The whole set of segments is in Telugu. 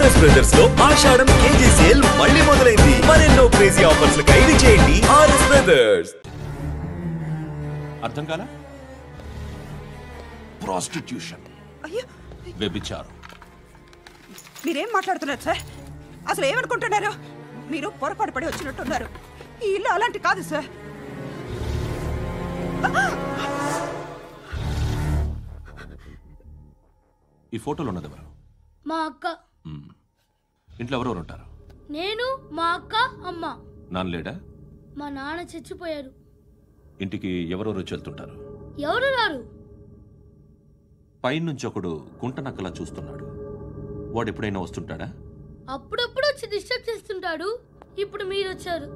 ఆర్ఎస్ బ్రదర్స్ లో ఆషాఢం కేజీ సేల్ మళ్ళీ మొదలైంది. మరెన్నో క్రేజీ ఆఫర్స్ ఖైదు చేయండి ఆర్ఎస్ బ్రదర్స్. అర్థం కాలా? ప్రాస్టిట్యూషన్, వ్యభిచారం. మీరేం మాట్లాడుతున్నారు సార్? అసలు ఏమనుకుంటున్నారు? మీరు పొరపాటు పడి వచ్చినట్టున్నారు. ఈ ఇల్లు అలాంటి కాదు సార్. ఈ ఫోటోలో ఉన్నది ఎవరు? మా అక్క. ఇంట్లో ఎవరెవరు ఉంటారు? నేను, మా అక్క, అమ్మ. నాన్న లేడా? మా నాన్న చచ్చిపోయారు. ఇంటికి ఎవరెవరు వచ్చి వెళ్తుంటారు? ఎవరు రారు. పైనుంచి ఒకడు గుంట నక్కలా చూస్తున్నాడు. వాడు ఎప్పుడైనా వస్తుంటాడా? అప్పుడప్పుడు వచ్చి డిస్టర్బ్ చేస్తుంటాడు. ఇప్పుడు మీరు వచ్చారు.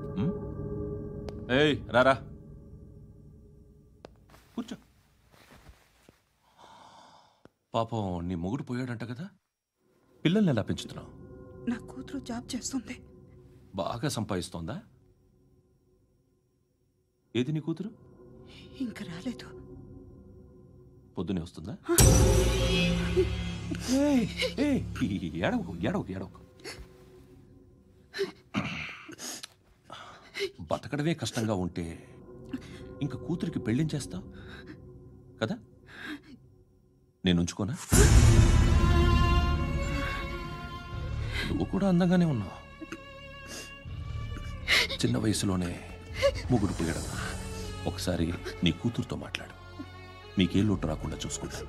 ఏయ్ రారా, కూర్చో. పాపం నీ మొగుడు పోయాడంట కదా, పిల్లల్ని ఎలా పెంచుతున్నావు? నా కూతురు జాబ్ చేస్తుంది. బాగా సంపాదిస్తోందా? ఏది నీ కూతురు? ఇంకా రాలేదు. పొద్దునే వస్తుందా? ఏడవకు ఏడవకు ఏడవకు. బతకడమే కష్టంగా ఉంటే ఇంకా కూతురికి పెళ్ళించేస్తావు కదా? నేను ఉంచుకోనా? నువ్వు కూడా అందంగానే ఉన్నావు. చిన్న వయసులోనే ముగ్గురు పోయడం. ఒకసారి నీ కూతురుతో మాట్లాడు. నీకే లోటు రాకుండా చూసుకుంటా.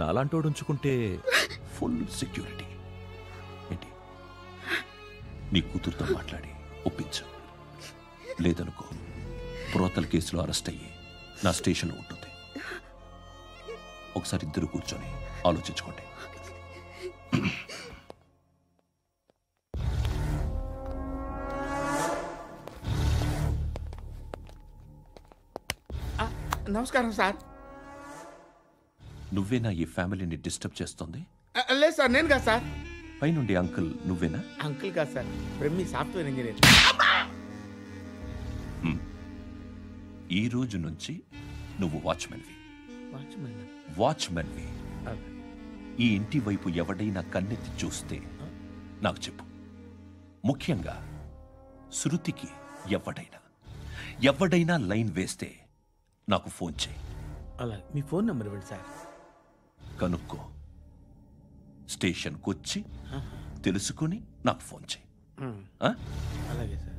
నాలాంటోడు ఉంచుకుంటే ఫుల్ సెక్యూరిటీ. ఏంటి? నీ కూతురుతో మాట్లాడి ఒప్పించు. లేదనుకో, ప్రోతల్ కేసులో అరెస్ట్ అయ్యి నా స్టేషన్లో ఉంటుంది. ఒకసారి ఇద్దరు కూర్చొని ఆలోచించుకోండి. నమస్కారం సార్. నువ్వేనా ఈ ఫ్యామిలీని డిస్టర్బ్ చేస్తుంది? లేదు సార్, నేను కాదు సార్. పైనుండి అంకుల్ నువ్వేనా? అంకుల్ కాదు సార్, బ్రహ్మి సాఫ్ట్వేర్ ఇంజనీర్. ఈ రోజు నుంచి నువ్వు వాచ్మెన్వి. వాచ్మెన్వి. ఈ ఇంటి వైపు ఎవడైనా కన్నెత్తి చూస్తే నాకు చెప్పు. ముఖ్యంగా శృతికి ఎవడైనా లైన్ వేస్తే నాకు ఫోన్ చేయి. అలా మీ ఫోన్ నెంబర్ ఇవ్వండి సార్. కనుక్కో, స్టేషన్కి వచ్చి తెలుసుకుని నాకు ఫోన్ చేయి. అలాగే సార్.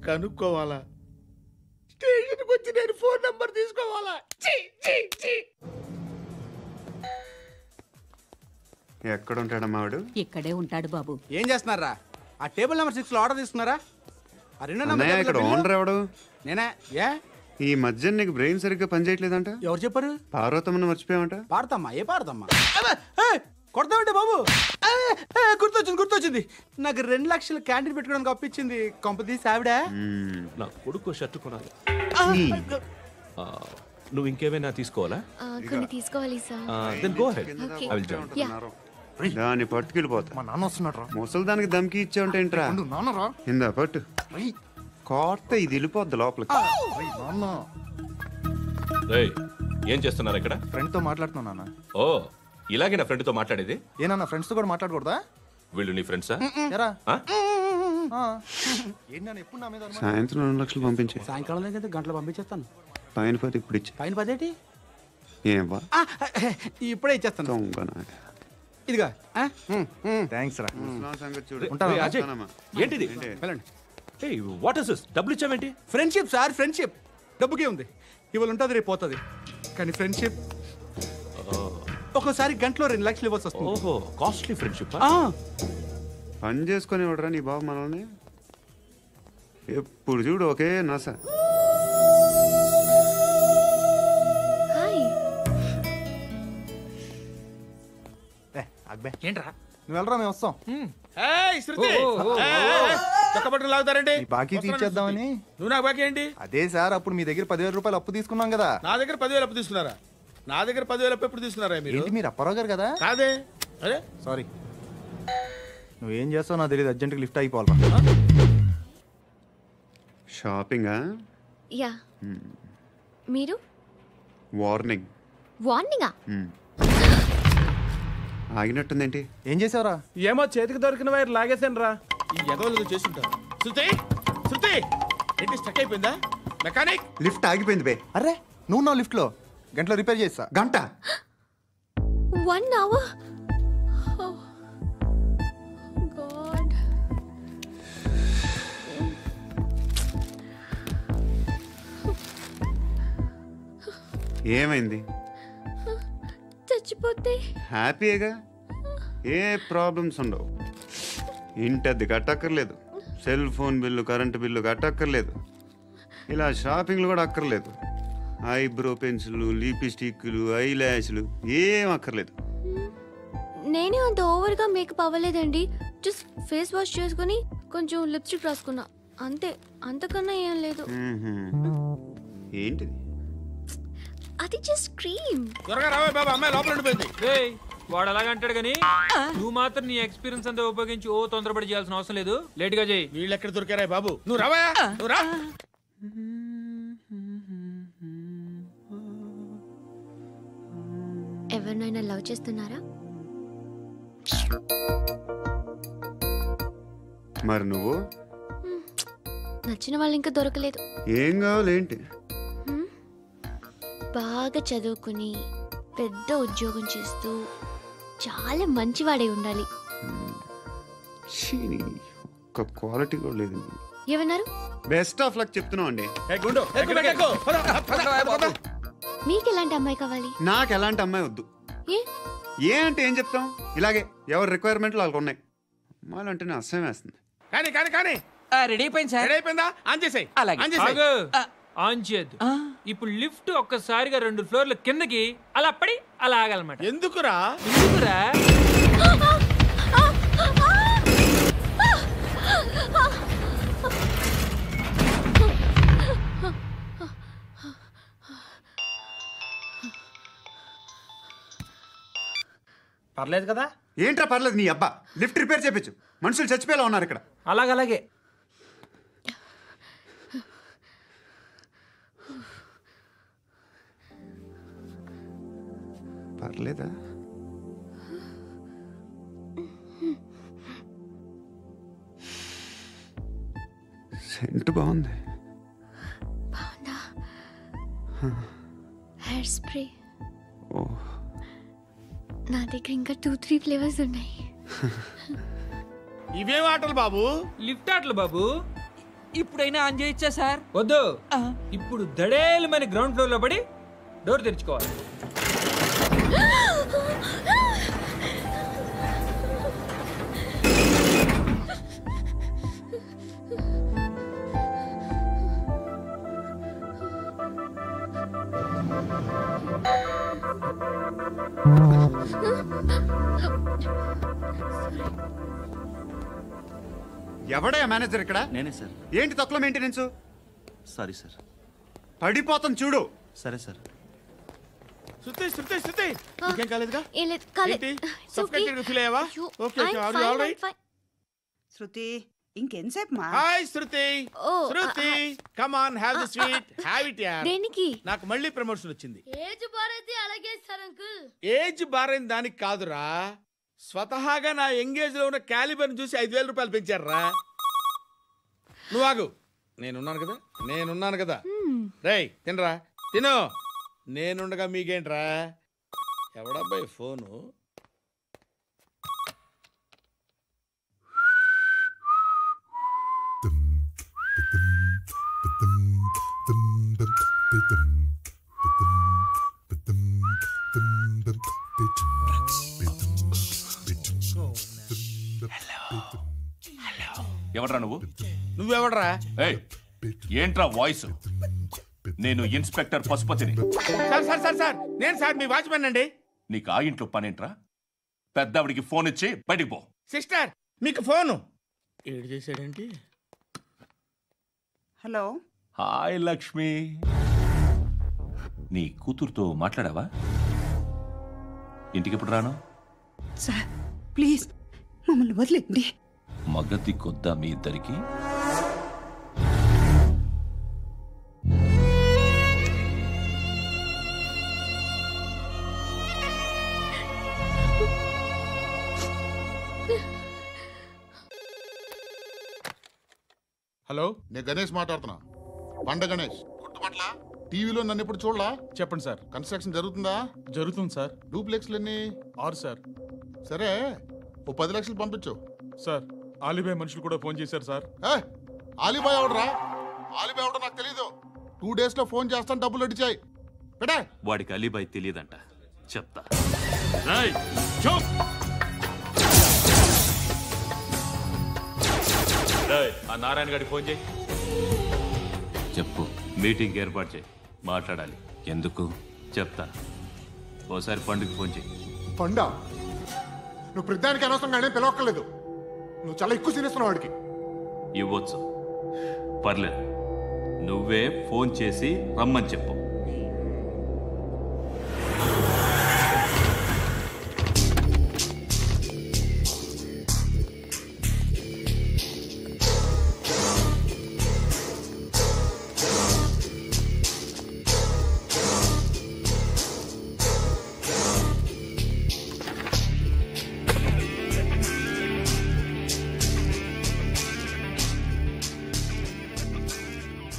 కనుక్కోవాలా? స్టేషన్కి వచ్చి నేను ఫోన్ నెంబర్ తీసుకోవాలా? ఎక్కడ ఉంటాడమ్మా వాడు? ఇక్కడే ఉంటాడు బాబు. ఏం చేస్తున్నారా? ఆ టేబుల్ నెంబర్ 6 లో ఆర్డర్ తీసుకున్నారా? ఆ రెండో అన్నయ్య, ఇక్కడ ఓనర్ ఎవడు? నేనే. ఏ ఈ మధ్య నీకు బ్రెయిన్ సరిగ్గా పనిచేయట్లేదంట. ఎవరు చెప్పారు? పార్వతమ్మను మర్చిపోయామంట. పాడతామ్మా? ఏ పాడతామ్మా? కొడతామంటే బాబు. గుర్తొచ్చింది. నాకు 2 లక్షలు క్యాంటీన్ పెట్టుకోవడానికి అప్పించింది కొంపతీసి ఆవిడ. నా కొడుకు షర్ట్ కొనాలి. నువ్వు ఇంకేమైనా తీసుకోవాలా? కొన్ని తీసుకోవాలి sir. Then go ahead. I will join. దాన్ని పట్టుకెళ్ళిపోతా. మా నాన్న వస్తున్నాడు. ముసలి దానికి దమ్కి ఇచ్చావుంటేంట్రా? నాన్నరా ఇందా పట్టు. కోర్త ఇది వెళ్ళిపోద్ది లోపలికి. ఏం చేస్తున్నారు ఇక్కడ? ఫ్రెండ్ తో మాట్లాడుతున్నా నాన్న. ఓ, ఇలాగే నా ఫ్రెండ్ తో మాట్లాడేది? ఏనా ఫ్రెండ్స్ తో కూడా మాట్లాడకూడదా? వీళ్ళు నీ ఫ్రెండ్సా? సాయంత్రం 2 లక్షలు పంపించే. సాయంకాలం దగ్గర గంటలు పంపించేస్తాను. పైన 10 ఇప్పుడు ఇచ్చే. పైన 10 ఏంటి? ఏం వా ఇప్పుడే ఇచ్చేస్తాను. ఇదిగా థ్యాంక్స్ రా. ఏంటిది? What is this? డబ్బులు ఇచ్చావేంటి? Friendship sir, friendship. డబ్బుకే ఉంది, ఇవాళ ఉంటుంది రేపు పోతుంది. కానీ ఫ్రెండ్షిప్ ఒక్కోసారి గంటలో 2 లక్షలు ఇవ్వాల్సి వస్తుంది. ఓహో, కాస్ట్లీ ఫ్రెండ్షిప్. పని చేసుకొని ఇవ్వడరా నీ బాబు మనల్ని? ఎప్పుడు చూడు ఒకే నస. ఏంట్రా? నువ్వు వెళ్ళరా, మేము వస్తాం. లాగుతారండి. బాకీ తీర్చేద్దామని. నువ్వు నాకు బాకీ ఏంటి? అదే సార్, అప్పుడు మీ దగ్గర 10,000 రూపాయలు అప్పు తీసుకున్నాం కదా. నా దగ్గర 10,000 అప్పు తీసుకున్నారా? నా దగ్గర 10,000 అప్పు ఎప్పుడు తీసుకున్నారా మీరు? ఏంటి, మీరు అప్పారావు గారు కదా? కాదే. అరే సారీ. నువ్వేం చేస్తావు నాకు తెలియదు, అర్జెంట్గా లిఫ్ట్ అయిపోవాలరా. షాపింగా? యా. మీరు? వార్నింగ్. వార్నింగా? ఆగినట్టుందేంటి? ఏం చేసావురా? ఏమో చేతికి దొరికిన వైర్ లాగేసాను రా. ఈ ఎగవలు చేస్తుంటారు. శృతి శృతి ఏంటి స్టక్ అయిపోయిందా? మెకానిక్ లిఫ్ట్ ఆగిపోయింది బే. అరే నువ్వు నా లిఫ్ట్లో గంటలో రిపేర్ చేస్తా. గంట 1 hour? Oh, God. ఏమైంది? చచ్చిపోతే హ్యాపీగా, ఏ ప్రాబ్లమ్స్ ఉండవు. ఇంటి అద్దె కట్టక్కర్లేదు, cell phone bill, current bill కట్టక్కర్లేదు, ఇలా షాపింగ్లు కూడా అక్కర్లేదు. ఐబ్రో పెన్సిల్లు, లిప్స్టిక్లు, ఐ ల్యాష్లు ఏం అక్కర్లేదు. నేనే అంత ఓవర్గా మేకప్ అవ్వలేదండి. జస్ట్ ఫేస్ వాష్ చేసుకుని కొంచెం లిప్స్టిక్ రాసుకున్నా అంతే, అంతకన్నా ఏం లేదు. ఏంటిది? అది జస్ట్ క్రీమ్. త్వరగా రావే బాబా, అమ్మాయి లోపల ఉండిపోయింది. వాడు అలాగంటాడు కానీ నువ్వు మాత్రం నీ ఎక్స్పీరియన్స్ అంతా ఉపయోగించి తొందరపడి చేయాల్సిన అవసరం లేదు. లేట్ గా చేయి. వీళ్ళు ఎక్కడ దొరికారా బాబు? నువ్వు రావా, నువ్వు రా. ఎవరినైనా లవ్ చేస్తున్నారా? మరి నువ్వు? నచ్చిన వాళ్ళు ఇంకా దొరకలేదు. ఏం కావాలేంటి? బాగా చదువుకుని పెద్ద ఉద్యోగం చేస్తూ చాలా మంచివాడై ఉండాలి. ఒక్క క్వాలిటీ కూడా లేదు. ఏమన్నారు? బెస్ట్ ఆఫ్ లక్ చెప్తున్నావు అండి. మీకు ఎలాంటి అమ్మాయి కావాలి? నాకు ఎలాంటి అమ్మాయి వద్దు. ఏ అంటే ఏం చెప్తాం, ఇలాగే ఎవరి రిక్వైర్మెంట్లు వాళ్ళకు ఉన్నాయి. అమ్మాయిలు అంటేనే అసహ్యం వేస్తుంది. కానీ కానీ కానీ రెడీ అయిపోయింది సార్. రెడీ అయిపోయిందా? ఆన్ చేసేయ్. ఆన్ చేయద్దు. ఇప్పుడు లిఫ్ట్ ఒక్కసారిగా 2 ఫ్లోర్ల కిందకి అలా పడి అలా ఆగాలన్నమాట. ఎందుకురా? ఎందుకురా? పర్లేదు కదా? ఏంట్రా పర్లేదు నీ అబ్బా. లిఫ్ట్ రిపేర్ చేయించు, మనుషులు చచ్చిపోయేలా ఉన్నారు ఇక్కడ. అలాగే పర్లేదా? సెంట్ బాగుంది. బాగుందా? Hair spray. ఓ, నా దగ్గర ఇంకా 2-3 ఫ్లేవర్స్ ఉన్నాయి. ఇవేం ఆటలు బాబు? లిఫ్ట్ ఆటలు బాబు. ఇప్పుడైనా ఆన్ చేయొచ్చా సార్? వద్దు. ఇప్పుడు దడేలు మన గ్రౌండ్ ఫ్లోర్ లో పడి డోర్ తెరుచుకోవాలి. ఎవడయ్యా మేనేజర్ ఇక్కడ? నేనే సార్. ఏంటి తక్కువ మెయింటెనెన్స్? Sorry sir. పడిపోతాం చూడు. సరే సార్. శృతి శృతి శృతి ఇంకేం కాలేదుగా? ఏం లేదు, కాలేదు. సఫ్కేటెడ్ ఫీల్ అయ్యావా? Okay okay, are you all right? Shruti ఇంకెంతసేపు మా? Hi Shruti. Shruti come on, have the sweet, have it యార్. దేనికి? నాకు మళ్ళీ ప్రమోషన్ వచ్చింది. ఏజ్ బారైతే అలాగే సార్ అంకుల్. ఏజ్ బారైన దానికి కాదురా, స్వతహాగా నా ఎంగేజ్ లో ఉన్న క్యాలిబర్ చూసి 5,000 రూపాయలు పెంచారా. నువ్వు ఆగు, నేనున్నాను కదా. రేయ్ తినరా, తిను. నేనుండగా మీకేంట్రా? ఎవడబ్బాయి ఫోను? ఎవడ్రా నువ్వు? నువ్వెవడ్రా? ఏయ్, ఏంట్రా వాయిస్? నేను ఇన్స్పెక్టర్ పశుపతిని. సార్ నేను సార్ మీ వాచ్మెన్ అండి. నీకు ఆ ఇంట్లో పనేంట్రా? పెద్దవిడికి ఫోన్ ఇచ్చి బయటికి పో. సిస్టర్ మీకు ఫోను. ఏడు చేశాడేంటి? హలో. హాయ్ లక్ష్మి, నీ కూతురుతో మాట్లాడావా? ఇంటికి ఎప్పుడు రాను? సార్ ప్లీజ్ మమ్మల్ని వదిలేండి. మగతి కొద్దా మీ ఇద్దరికి? హలో, నేను గణేష్ మాట్లాడుతున్నా. బండ గణేష్ గుర్తుపట్ల టీవీలో నన్ను ఇప్పుడు చూడలా? చెప్పండి సార్. కన్స్ట్రక్షన్ జరుగుతుందా? జరుగుతుంది సార్. డూప్లెక్స్లు ఎన్ని? 6 సార్. సరే, ఓ 10 లక్షలు పంపించు. సార్, ఆలిబాయ్ మనుషులు కూడా ఫోన్ చేశారు సార్. ఆలిబాయ్ ఎవడరా? ఆలిబాయ్ ఎవడో నాకు తెలీదు. 2 days లో ఫోన్ చేస్తాను, డబ్బులు అడిచాయి పెడే. వాడికి అలీబాయ్ తెలియదంట, చెప్తా. ఆ నారాయణ గారికి ఫోన్ చేయి. చెప్పు, మీటింగ్ ఏర్పాటు చేయి, మాట్లాడాలి. ఎందుకు చెప్తా. ఓసారి పండుగ ఫోన్ చేయి. పండా, నువ్వు ప్రతిదానికి అనవసరంగానే పిలవక్కర్లేదు. నువ్వు చాలా ఎక్కువ సీనిస్తున్నావు వాడికి. ఇవ్వచ్చు, పర్లేదు. నువ్వే ఫోన్ చేసి రమ్మని చెప్పు.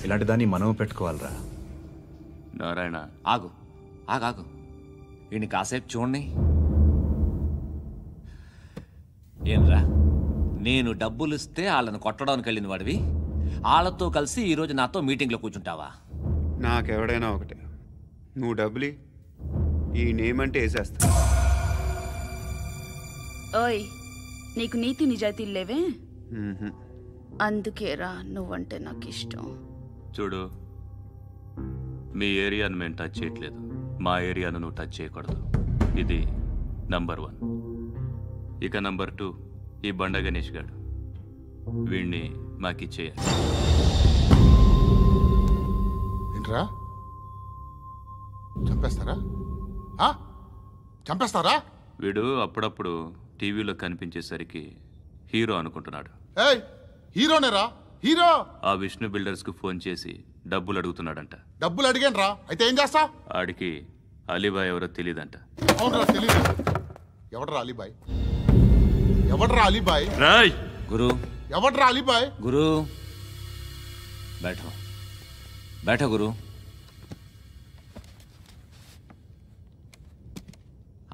ఇలాంటి దాన్ని మనం పెట్టుకోవాలరా. నారాయణ, ఆగు ఆగాగు, ఈయన కాసేపు చూడండి. ఏంరా, నేను డబ్బులు ఇస్తే వాళ్ళని కొట్టడానికి వెళ్ళిన వాడివి, వాళ్ళతో కలిసి ఈరోజు నాతో మీటింగ్లో కూర్చుంటావా? నాకెవడైనా ఒకటే, నువ్వు డబ్బులి, ఈ నేమ్ అంటే వేసేస్తా. ఓయ్, నీకు నీతి నిజాయితీలు లేవే, అందుకేరా నువ్వంటే నాకు ఇష్టం. చూడు, మీ ఏరియాను మేము టచ్ చేయట్లేదు, మా ఏరియాను నువ్వు టచ్ చేయకూడదు. ఇది నంబర్ 1. ఇక నంబర్ 2, ఈ బండ గణేష్ గారు, వీణ్ణి మాకిచ్చేయాలి. ఏంట్రా, చంపేస్తారా? చంపేస్తారా? వీడు అప్పుడప్పుడు టీవీలో కనిపించేసరికి హీరో అనుకుంటున్నాడు. హీరోనేరా, హీరో. ఆ విష్ణు బిల్డర్స్ కు ఫోన్ చేసి డబ్బులు అడుగుతున్నాడంట. డబ్బులు అడిగాను రా, అయితే ఏం చేస్తా? ఆడికి అలీబాయ్ ఎవరో తెలియదంట. అవునరా, తెలీదు. ఎవడరా అలీబాయ్? ఎవడరా అలీబాయ్? రాయ్ గురు, ఎవడరా అలీబాయ్? గురు బైఠో, బైఠో గురు.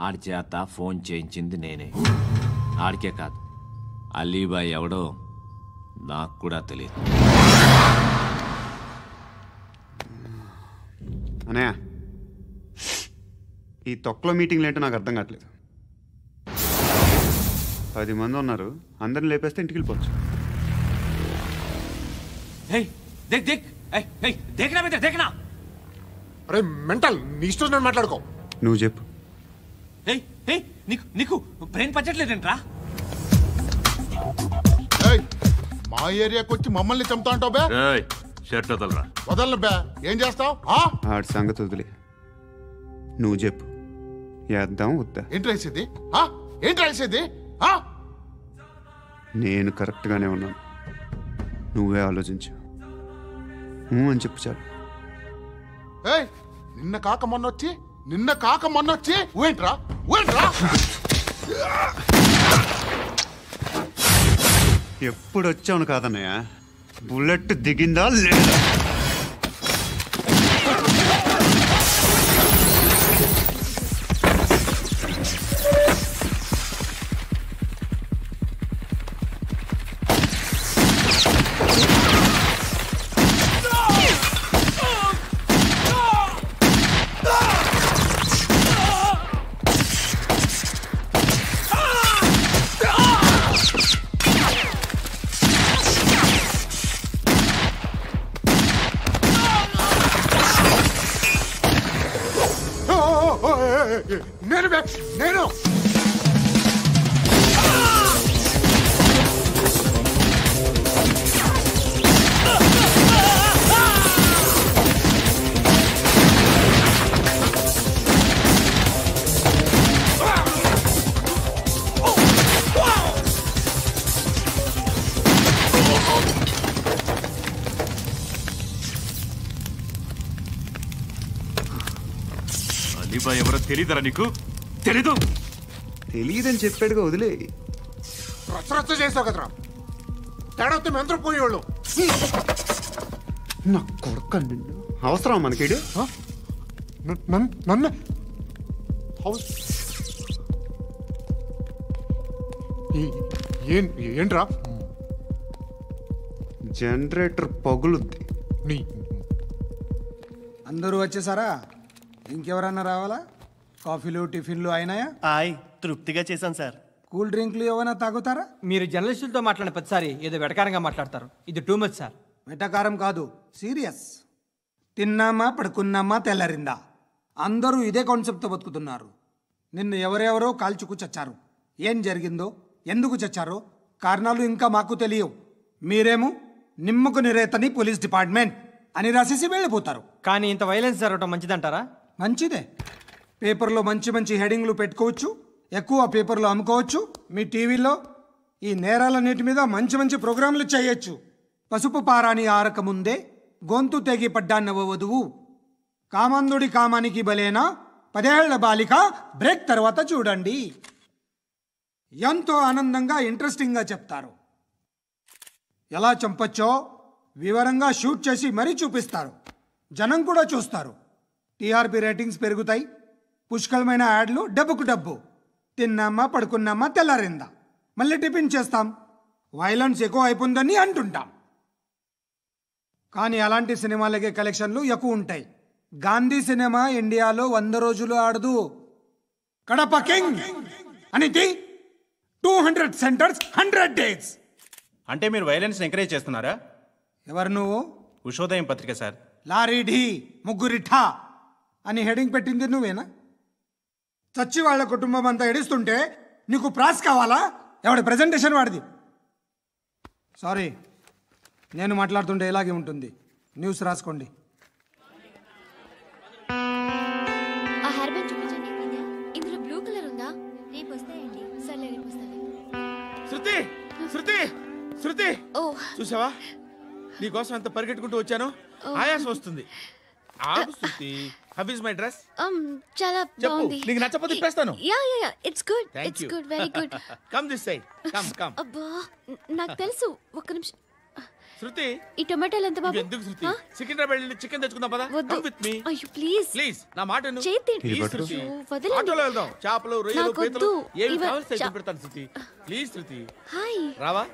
ఆడి చేత ఫోన్ చేయించింది నేనే. ఆడికే కాదు, అలీబాయ్ ఎవడో నాకు కూడా తెలియదు. అనయ్య, ఈ తొక్కలో మీటింగ్లు ఏంటో నాకు అర్థం కావట్లేదు. 10 మంది ఉన్నారు, అందరిని లేపేస్తే ఇంటికి వెళ్ళిపోవచ్చు. అరే మెంటల్, నీ ఇష్టం నేను మాట్లాడుకో. నువ్వు చెప్పు. నీకు బ్రెయిన్ పచ్చట్లేదంట్రా? మా ఏరియాకి వచ్చి మమ్మల్ని చంపుతా అంటావు బే? షర్ట్ వదలరా. వదలను బే, ఏం చేస్తావు? ఆడి సంగతి వదిలే, నువ్వు చెప్పు, వేద్దాం వద్దా? ఏంటి రాసేది? ఏంటి రాసేది? నేను కరెక్ట్గానే ఉన్నాను, నువ్వే ఆలోచించు. అని చెప్పు చాలు. నిన్న కాక మొన్నొచ్చి ఊయంట్రా. ఎప్పుడు వచ్చావును కాదన్నయ్య, బుల్లెట్ దిగిందా లేదా? నేను అలీబాయ్ ఎవరో తెలీదరా నీకు? తెలియదని చెప్పాడుగా, వదిలే. రచ్చ చేసావు కదరా, తేడా వస్తే మెంతరం పోయేవాళ్ళు. నా కొడుకు నిన్ను అవసరం మనకి నన్ను ఏంట్రా? జనరేటర్ పగులుద్ది. అందరూ వచ్చేసారా? ఇంకెవరన్నా రావాలా? కాఫీలు టిఫిన్లు అయినాయా? తృప్తిగా చేశాను సార్. కూల్ డ్రింక్లు ఏమైనా తాగుతారా? మీరు జర్నలిస్టులతో మాట్లాడిన ప్రతిసారి ఏదో వెటకారంగా మాట్లాడతారు. ఇది టూ మచ్ సార్. వెటకారం కాదు, సీరియస్. తిన్నామా పడుకున్నామా తెల్లరిందా, అందరూ ఇదే కాన్సెప్ట్తో బతుకుతున్నారు. నిన్ను ఎవరెవరో కాల్చుకు చచ్చారు. ఏం జరిగిందో, ఎందుకు చచ్చారో కారణాలు ఇంకా మాకు తెలియవు. మీరేమో నిమ్మకు నిరేతని పోలీస్ డిపార్ట్మెంట్ అని రాసేసి వెళ్ళిపోతారు. కానీ ఇంత వైలెన్స్ జరగటం మంచిదంటారా? మంచిదే. పేపర్లో మంచి మంచి హెడింగ్లు పెట్టుకోవచ్చు, ఎక్కువ పేపర్లు అమ్ముకోవచ్చు. మీ టీవీలో ఈ నేరాలన్నిటి మీద మంచి మంచి ప్రోగ్రాంలు చేయొచ్చు. పసుపు పారాని ఆరక ముందే గొంతు తెగి పడ్డాన్నవ వధువు, కామందుడి కామానికి బలేనా 10 ఏళ్ల బాలిక బ్రేక్ తర్వాత చూడండి. ఎంతో ఆనందంగా ఇంట్రెస్టింగ్గా చెప్తారు. ఎలా చంపచ్చో వివరంగా షూట్ చేసి మరీ చూపిస్తారు. జనం కూడా చూస్తారు. టీఆర్పీ రేటింగ్స్ పెరుగుతాయి. పుష్కలమైన యాడ్లు, డబ్బుకు డబ్బు. తిన్నామా పడుకున్నామా తెల్లారిందా, మళ్ళీ టిఫిన్ చేస్తాం. వైలెన్స్ ఎక్కువ అయిపోయిందని అంటుంటాం. కానీ అలాంటి సినిమాలకే కలెక్షన్లు ఎక్కువ ఉంటాయి. గాంధీ సినిమా ఇండియాలో 100 రోజులు ఆడదు. కడప కింగ్ అనితి 200 సెంటర్స్ 100 డేస్. అంటే మీరు వైలెన్స్ ఎంకరేజ్ చేస్తున్నారా? ఎవరు నువ్వు? ఉషోదయం పత్రిక సార్. లారీ ఢీ ముగ్గురిఠా అని హెడింగ్ పెట్టింది నువ్వేనా? చచ్చి వాళ్ళ కుటుంబం అంతా ఎడుస్తుంటే నీకు ప్రాస్ కావాలా? ఎవడి ప్రెజెంటేషన్ వాడిది. సారీ, నేను మాట్లాడుతుంటే ఇలాగే ఉంటుంది. న్యూస్ రాసుకోండి. ఆ హెయిర్ బ్యాండ్ చూపించండి. ఇందులో బ్లూ కలర్ ఉందా? రేపు వస్తాయండి. సర్లే, రేపు వస్తాను. శృతి శృతి శృతి, ఓ చూసావా నీకోసం ఎంత పరిగెట్టుకుంటూ వచ్చాను. ఆయాసం వస్తుంది. ఆగు Shruti. How is my dress? చాలా బాగుంది. నీకు నచ్చకపోతే తిప్పేస్తాను. Yeah it's good. It's good, very good. Come this side. Come. అబ్బా, నాకు తెలుసు. ఒక్క నిమిషం. శృతి, ఈ టొమాటోలు ఎంత బాబు? ఎందుకు శృతి? సికింద్రాబాద్ వెళ్ళి చికెన్ తెచ్చుకుందాం పద. Come with me. అయ్యో ప్లీజ్ నా మాట విను. చేతి శృతి, వదలండి. ఆటోలో వెళ్దాం. చేపలు, రొయ్యలు, నాకు పీతలు వద్దు. ఏమి కావాల్సి తెచ్చి పెడతాను శృతి. Please Shruti. హాయ్. రావా?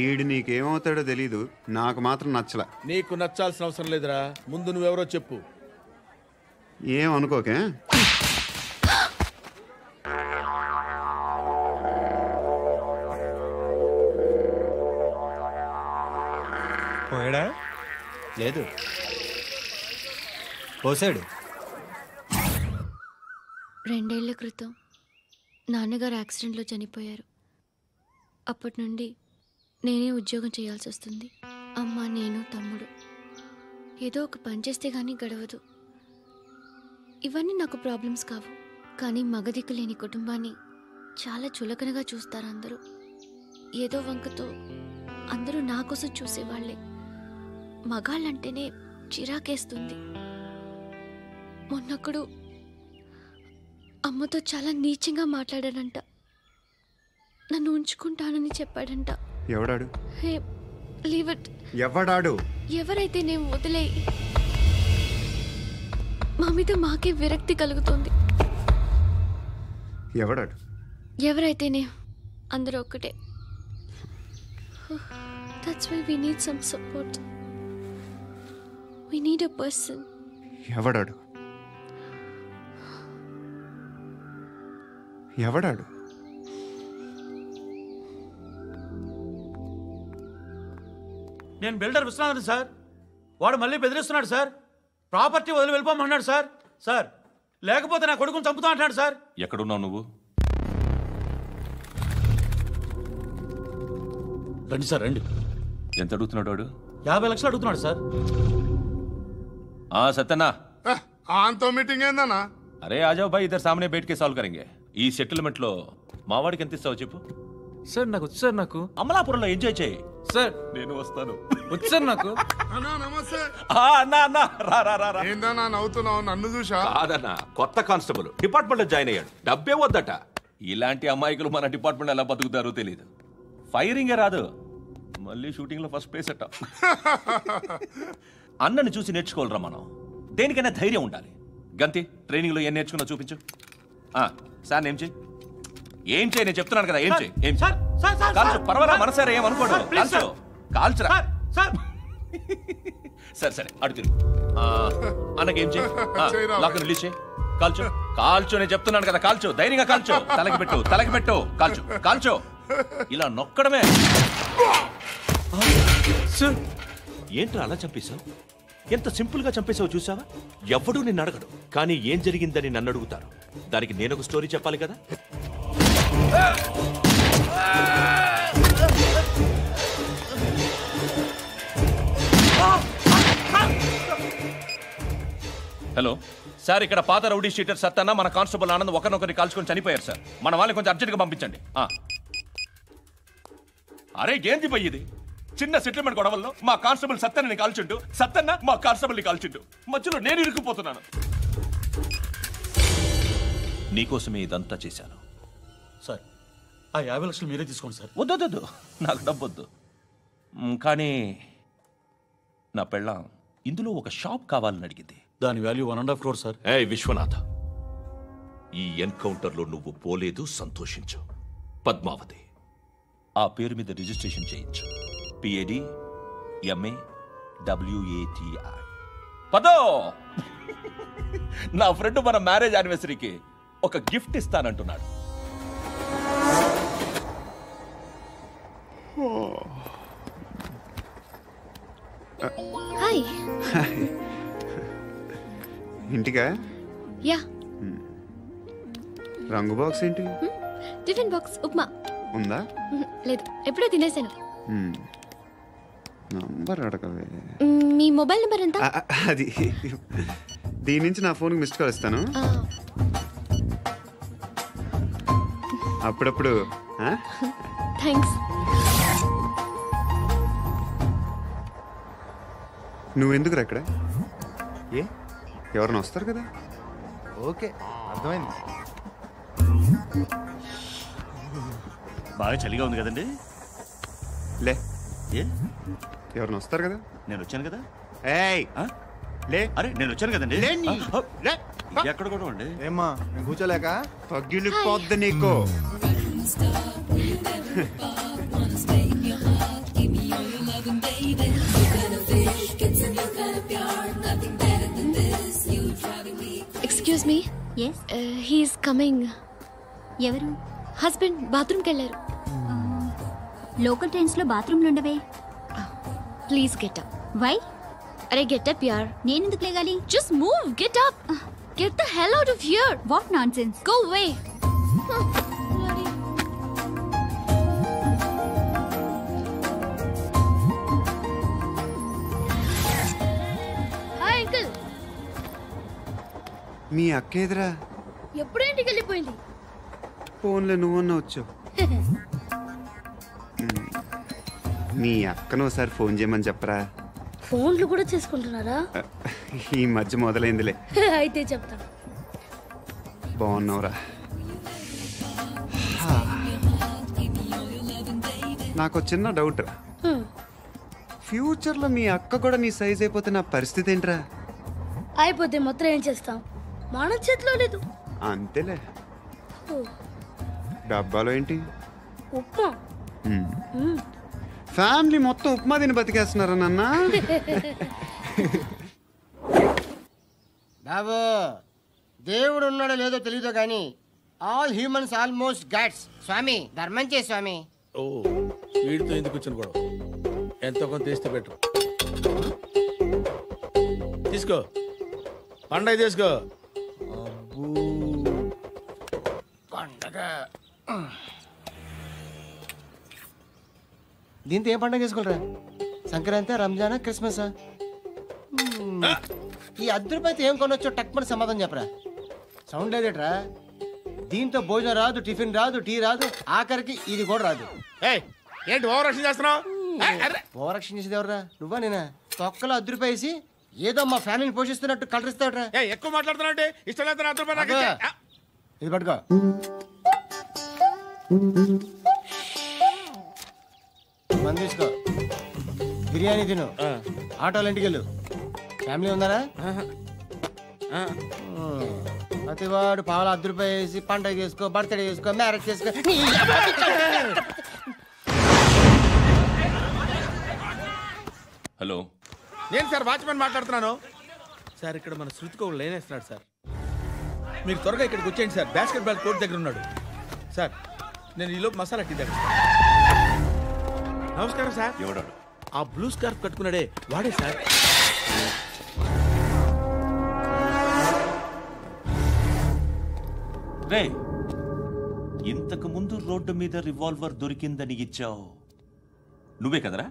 ఈడు నీకేమవుతాడో తెలీదు, నాకు మాత్రం నచ్చలా. నీకు నచ్చాల్సిన అవసరం లేదురా. ముందు నువ్వెవరో చెప్పు. ఏమనుకోకే. పోయాడా? లేదు, పోసాడు. 2 ఏళ్ల క్రితం నాన్నగారు యాక్సిడెంట్లో చనిపోయారు. అప్పటి నుండి నేనే ఉద్యోగం చేయాల్సి వస్తుంది. అమ్మ, నేను, తమ్ముడు ఏదో ఒక పని చేస్తే కానీ గడవదు. ఇవన్నీ నాకు ప్రాబ్లమ్స్ కావు. కానీ మగదిక్కు లేని కుటుంబాన్ని చాలా చులకనగా చూస్తారు అందరూ. ఏదో వంకతో అందరూ నా కోసం చూసేవాళ్లే. మగాళ్ళంటేనే చిరాకేస్తుంది. మొన్నొక్కడు అమ్మతో చాలా నీచంగా మాట్లాడాడంట. నన్ను ఉంచుకుంటానని చెప్పాడంట. ఎవడాడు? హే, లీవ్ ఇట్. ఎవడాడు? ఎవరైతే నేను వదిలే. మా మీద మాకే విరక్తి కలుగుతుంది. ఎవడాడు? ఎవరైతేనే అందరూ ఒక్కటే. That's why we need some support. We need a person. ఎవడాడు? ఎవడాడు? నేను బిల్డర్ విశ్వనాథన్ సార్. వాడు మళ్ళీ బెదిరిస్తున్నాడు సార్. ప్రాపర్టీ వదిలి వెళ్ళిపోమన్నాడు సార్. సార్, లేకపోతే నా కొడుకుని చంపుతా అంటున్నాడు సార్. ఎక్కడున్నావు నువ్వు? రండి సార్, రండి. ఎంత అడుగుతున్నాడు వాడు? 50 లక్షలు అడుగుతున్నాడు సార్. सत्यना ఆంతో మీటింగ్ ఏందన్నా? अरे आ जाओ भाई, इधर सामने बैठ के सॉल्व करेंगे. ఈ సెటిల్మెంట్ లో మావాడికి ఎంత ఇస్తావు చెప్పు. సార్ నాకు వచ్చు సార్. నాకు అమలాపురంలో ఎంజాయ్ చేయి సార్. నేను వస్తాను. వచ్చు సార్ నాకు. అన్నా నమస్తే. అన్నా అన్నా రా రా రా. ఏందన్నా నవ్వుతున్నావు? నన్ను చూసా? కాదన్నా, కొత్త కానిస్టేబుల్ డిపార్ట్మెంట్ లో జాయిన్ అయ్యాడు. డబ్బే వద్దట. ఇలాంటి అమాయకులు మన డిపార్ట్మెంట్ ఎలా బతుకుతారో తెలియదు. ఫైరింగే రాదు, మళ్ళీ షూటింగ్లో ఫస్ట్ ప్లేస్ అట్ట. అన్నని చూసి నేర్చుకోవాలరా మనం. దేనికైనా ధైర్యం ఉండాలి. గంతి, ట్రైనింగ్లో ఏం నేర్చుకున్నా చూపించు. సార్ ఏం చేయి, ఏం చేయి, నేను చెప్తున్నాను కదా, ఏం చేయి, ఏం కాల్చు. పర్వాలా, మనసారా ఏమనుకోడు, కాల్చు, కాల్చురా. సరే సరే, అడు తిరుగు. అన్నకేం చేయి, లాక్ రిలీజ్ చేయి, కాల్చు, కాల్చు. నేను చెప్తున్నాను కదా, కాల్చు, ధైర్యంగా కాల్చు. తలకి పెట్టు, తలకి పెట్టు, కాల్చు, కాల్చు. ఇలా నొక్కడమే. ఏంట్రా అలా చంపేశావు? ఎంత సింపుల్ గా చంపేశావు చూసావా? ఎవడూ నిన్ను అడగడు, కానీ ఏం జరిగిందని నన్ను అడుగుతారు. దానికి నేను ఒక స్టోరీ చెప్పాలి కదా. హలో సార్, ఇక్కడ పాత రౌడీ షీటర్ సత్తన్న మన కానిస్టేబుల్ ఆనంద్ ఒకరినొకరిని కాల్చుకొని చనిపోయారు సార్. మన వాళ్ళని కొంచెం అర్జెంట్గా పంపించండి. అరే ఏంది పోయి ఇది? చిన్న సెటిల్మెంట్ గొడవల్లో మా కానిస్టేబుల్ సత్తన్నని కాల్చుండు, సత్తన్న మా కానిస్టేబుల్ని కాల్చుండు. మధ్యలో నేను ఇరుక్కుపోతున్నాను. నీకోసమే ఇదంతా చేశాను సార్. ఆ 50 లక్షలు మీరే తీసుకోండి సార్. వద్దొద్దు, నాకు డబ్బొద్దు. కానీ నా పెళ్ళాం ఇందులో ఒక షాప్ కావాలని అడిగింది. దాని వాల్యూ 1.5 crore సార్. విశ్వనాథ, ఈ ఎన్కౌంటర్లో నువ్వు పోలేదు, సంతోషించు. పద్మావతి ఆ పేరు మీద రిజిస్ట్రేషన్ చేయించు. PAD MA WATI. పదో, నా ఫ్రెండ్ మన మ్యారేజ్ యానివర్సరీకి ఒక గిఫ్ట్ ఇస్తానంటున్నాడు. హాయ్. ఇంటికా? యా. రంగు బాక్స్ ఏంటి? టిఫిన్ బాక్స్ ఉప్మా ఉందా? లేదు, ఎప్పుడో తినేసాను. నంబర్ అడగవే. మీ మొబైల్ నెంబర్ ఎంత? అది దీని నుంచి నా ఫోన్కి మిస్డ్ కాల్ ఇస్తాను. అప్పుడప్పుడు. థ్యాంక్స్. నువ్వెందుకురా ఇక్కడ? ఎవరైనా వస్తారు కదా. ఓకే, అర్థమైంది. బాగా చలిగా ఉంది కదండి. లే, ఏ ఎవరైనా వస్తారు కదా. నేను వచ్చాను కదా. ఏయ్ లే. అరే నేను వచ్చాను కదండి. ఎక్కడ కూడా అండి. ఏమ్మా, నేను కూర్చోలేక పగిలిపోద్ది నీకు. Excuse me. He's coming. ఎవరు? హస్బెండ్ బాత్రూమ్కి వెళ్ళారు. లోకల్ ట్రైన్స్లో బాత్రూమ్లు ఉండవే. Please get up. వై? అరే గెట్ అప్ యార్. నేనెందుకు లేగాలి? Just move, get up. Get the hell out of here. What nonsense. Go away. Hi uncle. మీ అక్క ఎదురా? ఎప్పుడు ఇంటికి వెళ్ళిపోయింది. ఫోన్లో నువ్వన్నా వచ్చావు. మీ అక్కను ఒకసారి ఫోన్ చేయమని చెప్పరా. ఫోన్లు కూడా చేసుకుంటున్నారా? ఈ మధ్య మొదలైందిలే. అయితే చెప్తా. బాగున్నావురా? నాకు చిన్న డౌట్ రా. ఫ్యూచర్లో మీ అక్క కూడా నీ సైజ్ అయిపోతే నా పరిస్థితి ఏంట్రా? అయిపోతే మొత్తం ఏం చేస్తాం, మన చేతిలో లేదు. అంతేలే. డబ్బాలో ఏంటి? ఉప్మా. ఫ్యామిలీ మొత్తం ఉప్మా తిని బతికేస్తున్నారా నాన్న? బాబు, దేవుడు ఉన్నాడో లేదో తెలియదు కానీ ఆల్ హ్యూమన్స్ ఆల్మోస్ట్ గాడ్స్. స్వామి ధర్మం చే స్వామి. ఓ, వీడితో ఎందుకు వచ్చిన గొడవ? ఎంతో కొంత తీస్తే పెట్టు. తీసుకో, పండగ తీసుకో. పండగ దీంతో ఏం పండగ చేసుకోరా? సంక్రాంతి, రంజానా, క్రిస్మసా? ఈ ₹10 ఏం కొనొచ్చో టక్మని సమాధానం చెప్పరా. సౌండ్ లేదేట్రా? దీంతో భోజనం రాదు, టిఫిన్ రాదు, టీ రాదు, ఆఖరికి ఇది కూడా రాదు. ఏంటి ఓవర్ యాక్షన్ చేస్తున్నావు? ఓవర్ యాక్షన్ చేసేది ఎవరా? నువ్వా నేనా? తొక్కలో ₹10 వేసి ఏదో మా ఫ్యామిలీని పోషిస్తున్నట్టు కలరిస్తాడ్రా. ఎక్కువ మాట్లాడుతున్నావు. ఇష్టం లేదు ₹10 ఇది పట్టుకో. మంది తీసుకో, బిర్యానీ తిను, ఆటోలు ఇంటికి వెళ్ళు. ఫ్యామిలీ ఉన్నారా? ప్రతివాడు పావులు 10 రూపాయలు వేసి పండగ చేసుకో, బర్త్డే చేసుకో, మ్యారేజ్ చేసుకో. హలో, నేను సార్ వాచ్మెన్ మాట్లాడుతున్నాను సార్. ఇక్కడ మన శృతికో లేనేస్తున్నాడు సార్. మీరు త్వరగా ఇక్కడికి వచ్చేయండి సార్. బాస్కెట్ బాల్ కోర్ట్ దగ్గర ఉన్నాడు సార్. నేను ఈలోపు మసాలా టీ దగ్గర. నమస్కారం సార్. ఎవడాడు? ఆ బ్లూ స్కార్ఫ్ కట్టుకున్నాడే వాడే సార్. రే, ఇంతకు ముందు రోడ్డు మీద రివాల్వర్ దొరికిందని ఇచ్చావు నువ్వే కదరా?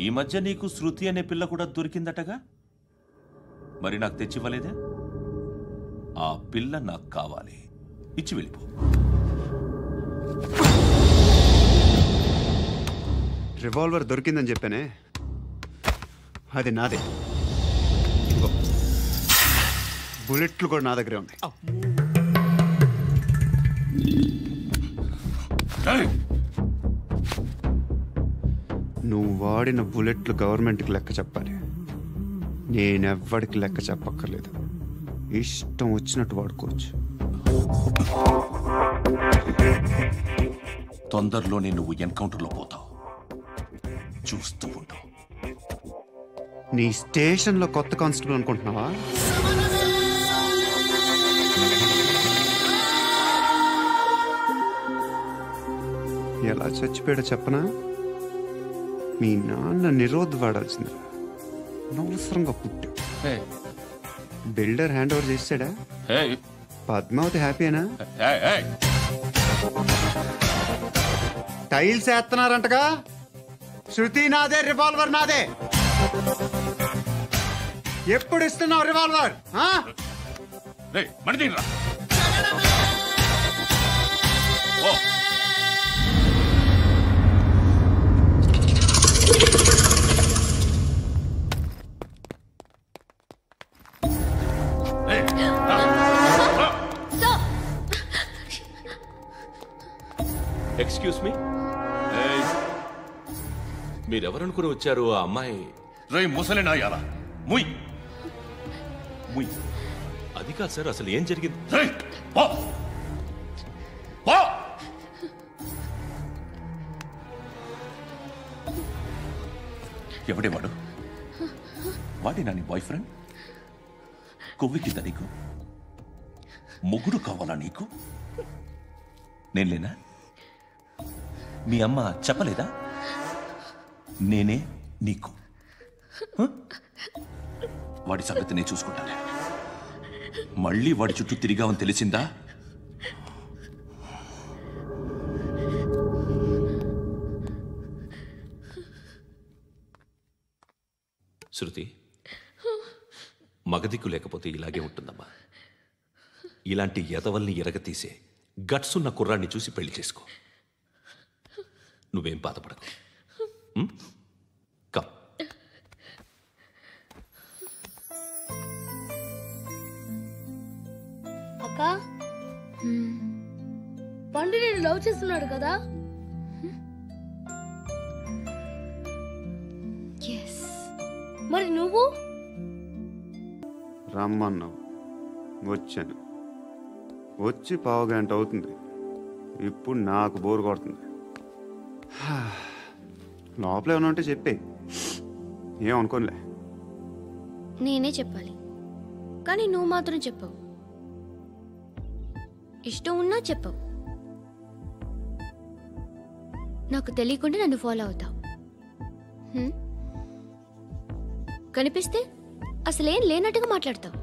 ఈ మధ్య నీకు శృతి అనే పిల్ల కూడా దొరికిందటగా, మరి నాకు తెచ్చివ్వలేదే? ఆ పిల్ల నాకు కావాలి, ఇచ్చి వెళ్ళిపో. రివాల్వర్ దొరికిందని చెప్పానే, అది నాదే. బుల్లెట్లు కూడా నా దగ్గరే ఉన్నాయి. నువ్వు వాడిన బుల్లెట్లు గవర్నమెంట్కి లెక్క చెప్పాలి. నేనెవ్వడికి లెక్క చెప్పక్కర్లేదు. ఇష్టం వచ్చినట్టు వాడుకోవచ్చు. తొందరలోనే నువ్వు ఎన్కౌంటర్లో పోతావు, చూస్తూ ఉంటావు. నీ స్టేషన్లో కొత్త కానిస్టేబుల్ అనుకుంటున్నావా? ఎలా చచ్చిపోయాడో చెప్పనా? మీ నాన్న నిరోధ్ వాడాల్సింది, అనవసరంగా పుట్టాడు. బిల్డర్ హ్యాండ్ ఓవర్ చేసాడా? పద్మావతి హ్యాపీనా? టైల్స్ వేస్తున్నారంటగా. శృతి నాదే, రివాల్వర్ నాదే. ఎప్పుడు ఇస్తున్నావు రివాల్వర్? ఎక్స్క్యూజ్ మీ, మీరెవరనుకుని వచ్చారు? ఆ అమ్మాయి రేయ్ ముసలి నాయాలా, ముయ్ ముయ్. అది కాదు సార్, అసలు ఏం జరిగింది? ఎవడేవాడు? వాడి నా నీ బాయ్ ఫ్రెండ్? కొవ్వికింద నీకు? మొగుడు కావాలా నీకు? నేను లేనా? మీ అమ్మ చెప్పలేదా నేనే నీకు? వాడి సంగతి నేను చూసుకుంటాను. మళ్ళీ వాడి చుట్టూ తిరిగావని తెలిసిందా? శృతి, మగదిక్కు లేకపోతే ఇలాగే ఉంటుందమ్మా. ఇలాంటి ఎదవల్ని ఎరగతీసే గట్స్ ఉన్న కుర్రాన్ని చూసి పెళ్లి చేసుకో. నువ్వేం బాధపడకు. కమ్. అక్క, పండు నేను లవ్ చేస్తున్నాడు కదా? మరి నువ్వు? రమ్మన్నావు, వచ్చాను. వచ్చి 1/2 గంట అవుతుంది. ఇప్పుడు నాకు బోరు కొడుతుంది. లోపల ఏమన్నా ఉంటే చెప్పే, ఏమనుకోనిలే. నేనే చెప్పాలి, కానీ నువ్వు మాత్రం చెప్పవు. ఇష్టం ఉన్నా చెప్పవు. నాకు తెలియకుండా నన్ను ఫాలో అవుతావు. కనిపిస్తే అసలేం లేనట్టుగా మాట్లాడతావు.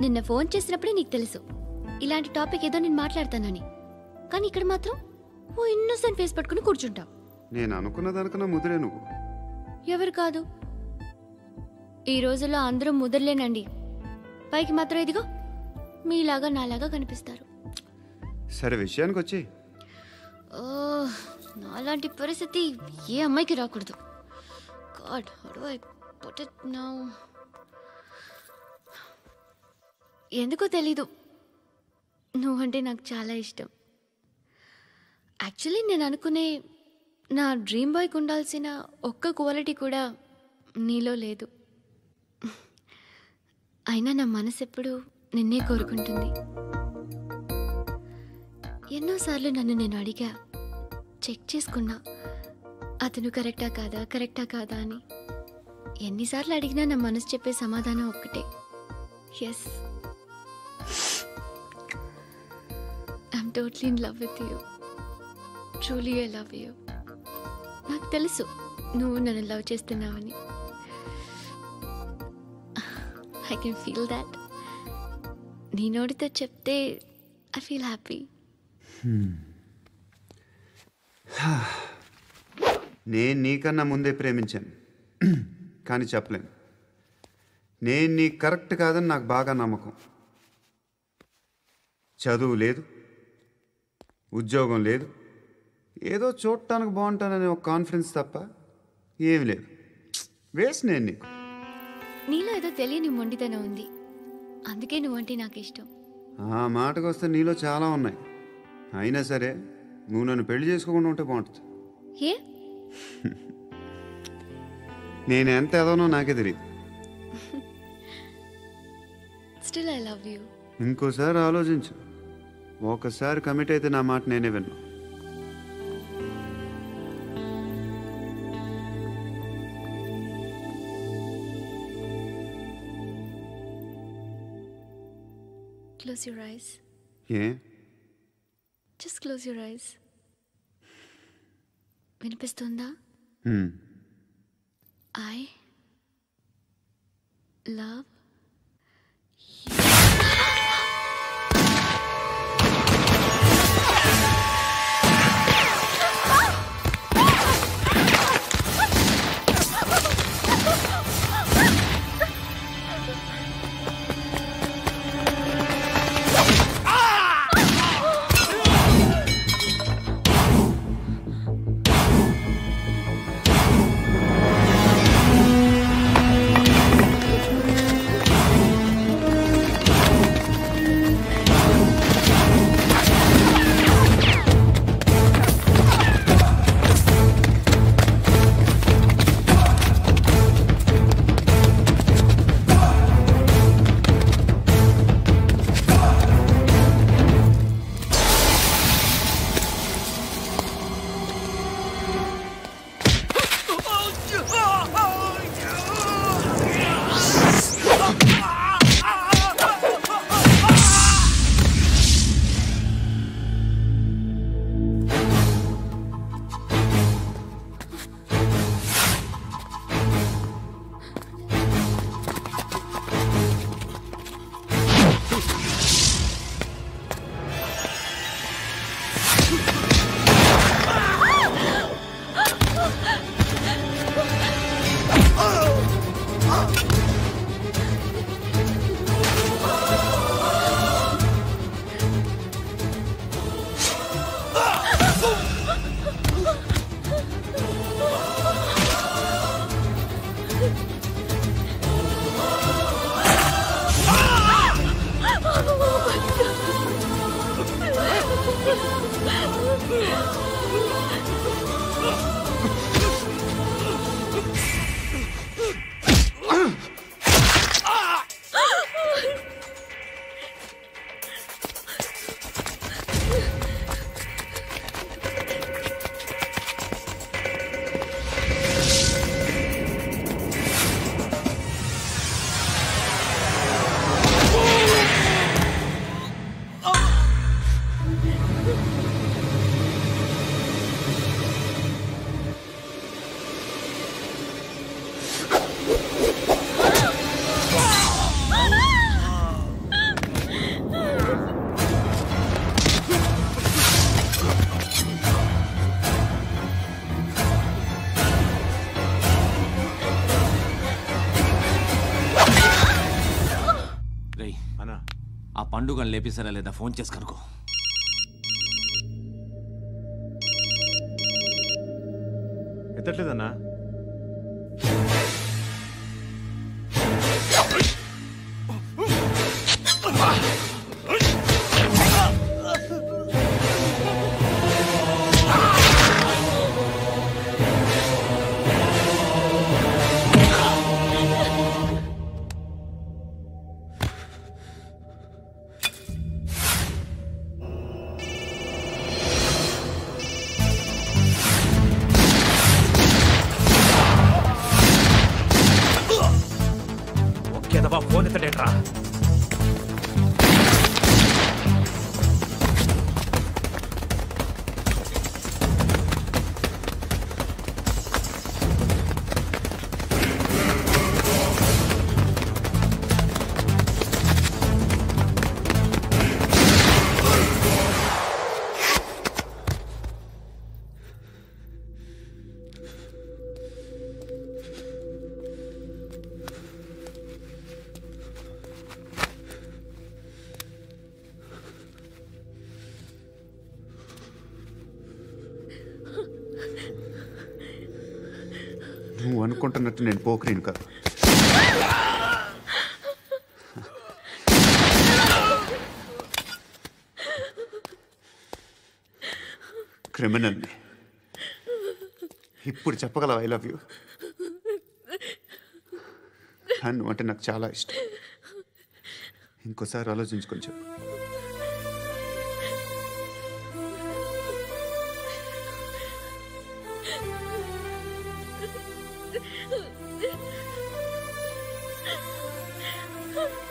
నిన్న ఫోన్ చేసినప్పుడే నీకు తెలుసు ఇలాంటి టాపిక్ ఏదో నేను మాట్లాడతానని. కానీ ఇక్కడ మాత్రం ఓ ఇన్నోసెంట్ ఫేస్ పట్టుకుని కూర్చుంటావు. నేను అనుకున్న దానికన్నా ముదిరే నువ్వు. ఎవరు కాదు, ఈ రోజుల్లో అందరూ ముదరలేనండి. పైకి మాత్రం ఇదిగో మీలాగా నాలాగా కనిపిస్తారు. సరే విషయానికి వచ్చి, నాలాంటి పరిస్థితి ఏ అమ్మాయికి రాకూడదు. God, how do I put it now? ఎందుకో తెలీదు, నువ్వంటే నాకు చాలా ఇష్టం. యాక్చువల్లీ నేను అనుకునే నా డ్రీమ్ బాయ్కి ఉండాల్సిన ఒక్క క్వాలిటీ కూడా నీలో లేదు. అయినా నా మనసు ఎప్పుడు నిన్నే కోరుకుంటుంది. ఎన్నోసార్లు నన్ను నేను అడిగా, చెక్ చేసుకున్నా అతను కరెక్టా కాదా అని. ఎన్నిసార్లు అడిగినా నా మనసు చెప్పే సమాధానం ఒక్కటే, yes, I'm totally in love with you. Truly I love you. నాకు తెలుసు నువ్వు నన్ను లవ్ చేస్తున్నావని. I can feel that. నీ నోటితో చెప్తే ఐ ఫీల్ హ్యాపీ. నేను నీకన్నా ముందే ప్రేమించాను, కానీ చెప్పలేను. నేను నీకు కరెక్ట్ కాదని నాకు బాగా నమ్మకం. చదువు లేదు, ఉద్యోగం లేదు, ఏదో చూడటానికి బాగుంటాననే ఒక కాన్ఫిడెన్స్ తప్ప ఏమి లేదు. వేస్ట్ నేను నీకు. నీలో ఏదో తెలియని మొండితనం ఉంది, అందుకే నువ్వంటే నాకు ఇష్టం. ఆ మాటకు వస్తే నీలో చాలా ఉన్నాయి. అయినా సరే నువ్వు నన్ను పెళ్లి చేసుకోకుండా ఉంటే బాగుంటుంది. ఏ? నేను ఎంత ఎదవనో నాకే తెలియదు. Still I love you. ఇంకోసారి ఆలోచించు. ఒకసారి కమిట్ అయితే నా మాట నేనే విన్నా. Close your eyes. A? Just close your eyes. వినిపిస్తుందా? I love పండుగను లేపేసారా లేదా ఫోన్ చేసి కనుకో. ఎత్తట్లేదన్నా. నువ్వు అనుకుంటున్నట్టు నేను పోకరీని కాదు. క్రిమినల్ని. ఇప్పుడు చెప్పగలవు ఐ లవ్ యూ. నువ్వు అంటే నాకు చాలా ఇష్టం. ఇంకోసారి ఆలోచించుకొని చెప్పు. Huh.